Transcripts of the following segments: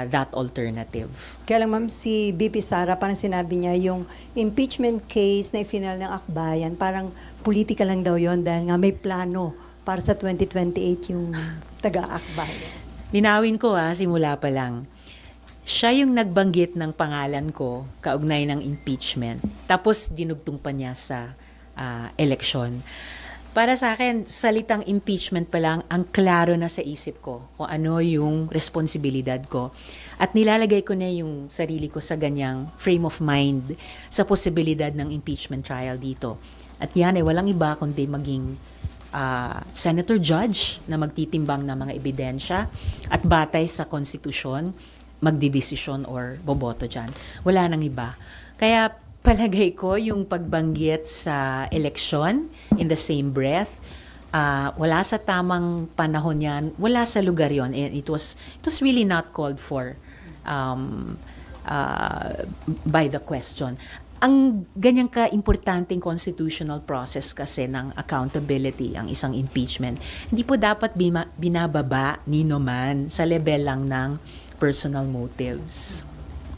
that alternative. Kaya lang ma'am, si BP Sara, parang sinabi niya yung impeachment case na ifinal ng Akbayan, parang politika lang daw yon dahil nga may plano para sa 2028 yung taga-Akbayan. Linawin ko simula pa lang. Siya yung nagbanggit ng pangalan ko kaugnay ng impeachment. Tapos dinugtong pa niya sa eleksyon. Para sa akin, salitang impeachment pa lang, ang klaro na sa isip ko kung ano yung responsibilidad ko. At nilalagay ko na yung sarili ko sa ganyang frame of mind sa posibilidad ng impeachment trial dito. At yan ay walang iba kundi maging senator judge na magtitimbang ng mga ebidensya at batay sa konstitusyon, magdidesisyon or boboto dyan. Wala nang iba. Kaya palagay ko yung pagbanggit sa eleksyon in the same breath, wala sa tamang panahon yan, wala sa lugar yon. It was really not called for by the question. Ang ganyang ka-importanting constitutional process kasi ng accountability, ang isang impeachment, hindi po dapat binababa nino man sa level lang ng personal motives.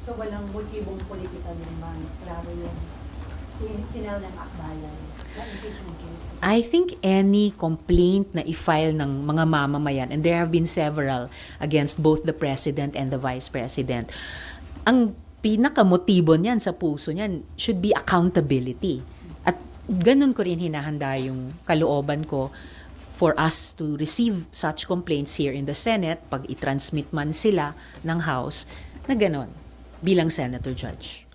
So walang motibong politika naman, klaro yung final ng Akbayan, na impeachment case. I think any complaint na i-file ng mga mamamayan, and there have been several against both the President and the Vice President, ang pinakamotibo niyan sa puso niyan should be accountability. At ganun ko rin hinahanda yung kalooban ko for us to receive such complaints here in the Senate, pag i-transmit man sila ng House, na ganun, bilang Senator Judge.